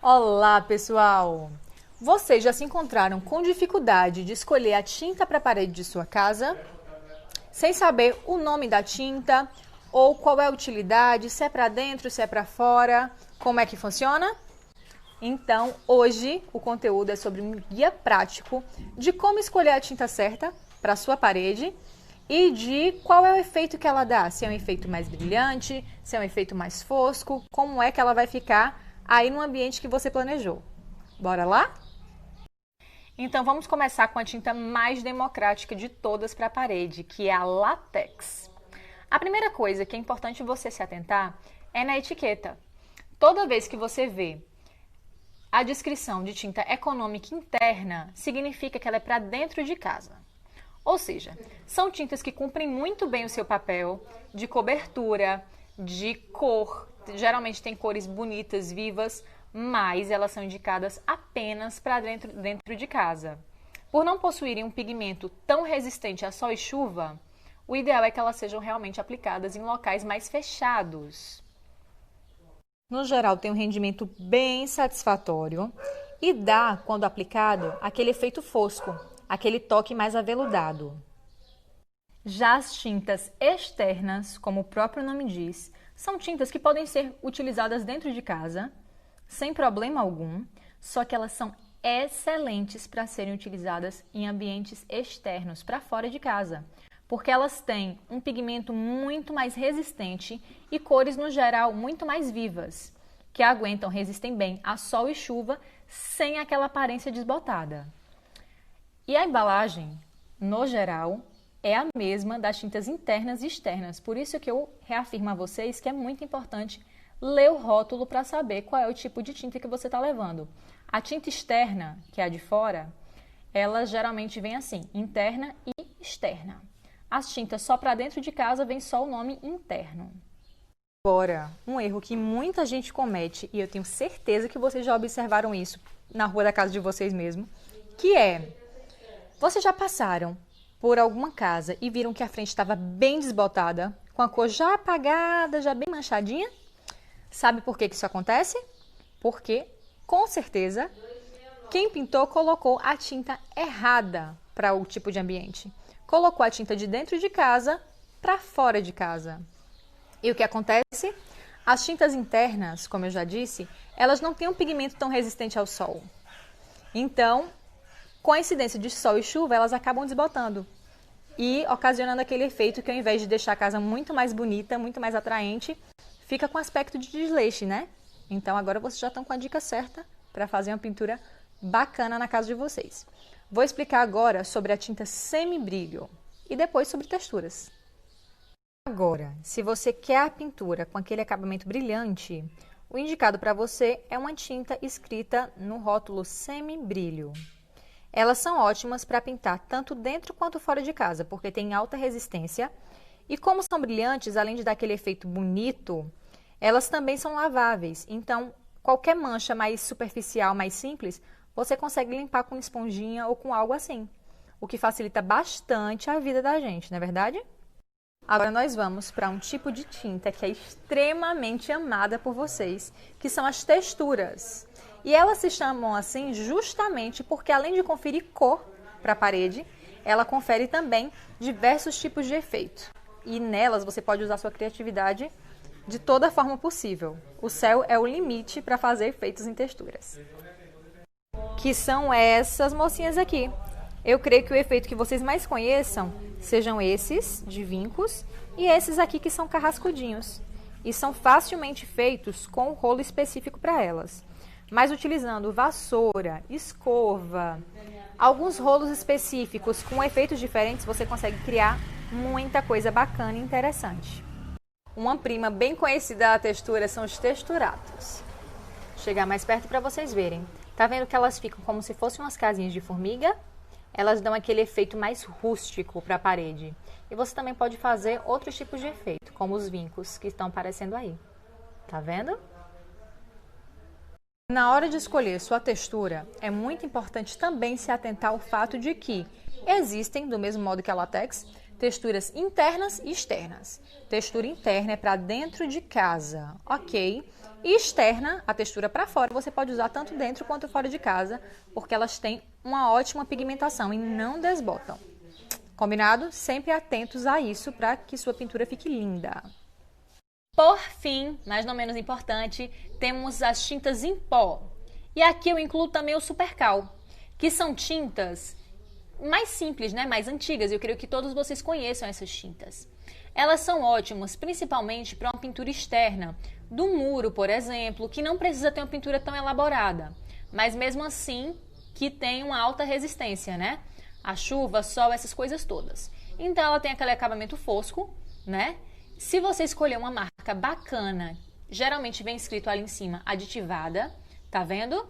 Olá, pessoal! Vocês já se encontraram com dificuldade de escolher a tinta para a parede de sua casa? Sem saber o nome da tinta ou qual é a utilidade, se é para dentro, se é para fora, como é que funciona? Então, hoje o conteúdo é sobre um guia prático de como escolher a tinta certa para a sua parede e de qual é o efeito que ela dá, se é um efeito mais brilhante, se é um efeito mais fosco, como é que ela vai ficar aí no ambiente que você planejou. Bora lá? Então vamos começar com a tinta mais democrática de todas para a parede, que é a látex. A primeira coisa que é importante você se atentar é na etiqueta. Toda vez que você vê a descrição de tinta econômica interna, significa que ela é para dentro de casa. Ou seja, são tintas que cumprem muito bem o seu papel de cobertura, de cor. Geralmente tem cores bonitas, vivas, mas elas são indicadas apenas para dentro de casa. Por não possuírem um pigmento tão resistente a sol e chuva, o ideal é que elas sejam realmente aplicadas em locais mais fechados. No geral, tem um rendimento bem satisfatório e dá, quando aplicado, aquele efeito fosco, aquele toque mais aveludado. Já as tintas externas, como o próprio nome diz, são tintas que podem ser utilizadas dentro de casa, sem problema algum, só que elas são excelentes para serem utilizadas em ambientes externos, para fora de casa, porque elas têm um pigmento muito mais resistente e cores, no geral, muito mais vivas, que resistem bem a sol e chuva, sem aquela aparência desbotada. E a embalagem, no geral, é a mesma das tintas internas e externas. Por isso que eu reafirmo a vocês que é muito importante ler o rótulo para saber qual é o tipo de tinta que você está levando. A tinta externa, que é a de fora, ela geralmente vem assim, interna e externa. As tintas só para dentro de casa vem só o nome interno. Agora, um erro que muita gente comete, e eu tenho certeza que vocês já observaram isso na rua da casa de vocês mesmo, que é, vocês já passaram por alguma casa e viram que a frente estava bem desbotada, com a cor já apagada, já bem manchadinha? Sabe por que isso acontece? Porque, com certeza, quem pintou colocou a tinta errada para o tipo de ambiente. Colocou a tinta de dentro de casa para fora de casa. E o que acontece? As tintas internas, como eu já disse, elas não têm um pigmento tão resistente ao sol. Então, com a incidência de sol e chuva, elas acabam desbotando e ocasionando aquele efeito que, ao invés de deixar a casa muito mais bonita, muito mais atraente, fica com aspecto de desleixo, né? Então, agora vocês já estão com a dica certa para fazer uma pintura bacana na casa de vocês. Vou explicar agora sobre a tinta semi-brilho e depois sobre texturas. Agora, se você quer a pintura com aquele acabamento brilhante, o indicado para você é uma tinta escrita no rótulo semi-brilho. Elas são ótimas para pintar tanto dentro quanto fora de casa, porque têm alta resistência e, como são brilhantes, além de dar aquele efeito bonito, elas também são laváveis. Então, qualquer mancha mais superficial, mais simples, você consegue limpar com esponjinha ou com algo assim, o que facilita bastante a vida da gente, não é verdade? Agora nós vamos para um tipo de tinta que é extremamente amada por vocês, que são as texturas. E elas se chamam assim justamente porque, além de conferir cor para a parede, ela confere também diversos tipos de efeito. E nelas você pode usar sua criatividade de toda forma possível. O céu é o limite para fazer efeitos em texturas. Que são essas mocinhas aqui. Eu creio que o efeito que vocês mais conheçam sejam esses de vincos e esses aqui que são carrascudinhos. E são facilmente feitos com um rolo específico para elas. Mas utilizando vassoura, escova, alguns rolos específicos com efeitos diferentes, você consegue criar muita coisa bacana e interessante. Uma prima bem conhecida da textura são os texturatos. Vou chegar mais perto para vocês verem. Tá vendo que elas ficam como se fossem umas casinhas de formiga? Elas dão aquele efeito mais rústico para a parede. E você também pode fazer outros tipos de efeito, como os vincos que estão aparecendo aí. Tá vendo? Na hora de escolher sua textura, é muito importante também se atentar ao fato de que existem, do mesmo modo que a látex, texturas internas e externas. Textura interna é para dentro de casa, ok? E externa, a textura para fora, você pode usar tanto dentro quanto fora de casa, porque elas têm uma ótima pigmentação e não desbotam. Combinado? Sempre atentos a isso para que sua pintura fique linda. Por fim, mas não menos importante, temos as tintas em pó. E aqui eu incluo também o Supercal, que são tintas mais simples, né? Mais antigas. Eu creio que todos vocês conheçam essas tintas. Elas são ótimas, principalmente para uma pintura externa, do muro, por exemplo, que não precisa ter uma pintura tão elaborada, mas mesmo assim que tem uma alta resistência, né? A chuva, sol, essas coisas todas. Então ela tem aquele acabamento fosco, né? Se você escolher uma marca bacana, geralmente vem escrito ali em cima aditivada, tá vendo?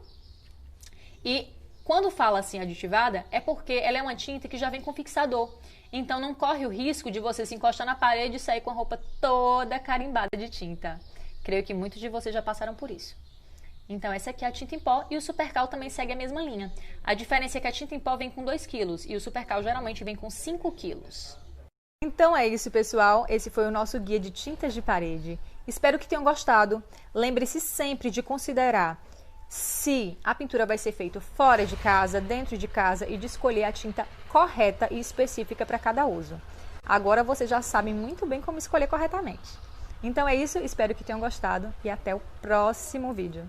E quando fala assim aditivada, é porque ela é uma tinta que já vem com fixador. Então não corre o risco de você se encostar na parede e sair com a roupa toda carimbada de tinta. Creio que muitos de vocês já passaram por isso. Então essa aqui é a tinta em pó e o Supercal também segue a mesma linha. A diferença é que a tinta em pó vem com 2 kg e o Supercal geralmente vem com 5 kg. Então é isso, pessoal. Esse foi o nosso guia de tintas de parede. Espero que tenham gostado. Lembre-se sempre de considerar se a pintura vai ser feita fora de casa, dentro de casa e de escolher a tinta correta e específica para cada uso. Agora vocês já sabem muito bem como escolher corretamente. Então é isso, espero que tenham gostado e até o próximo vídeo.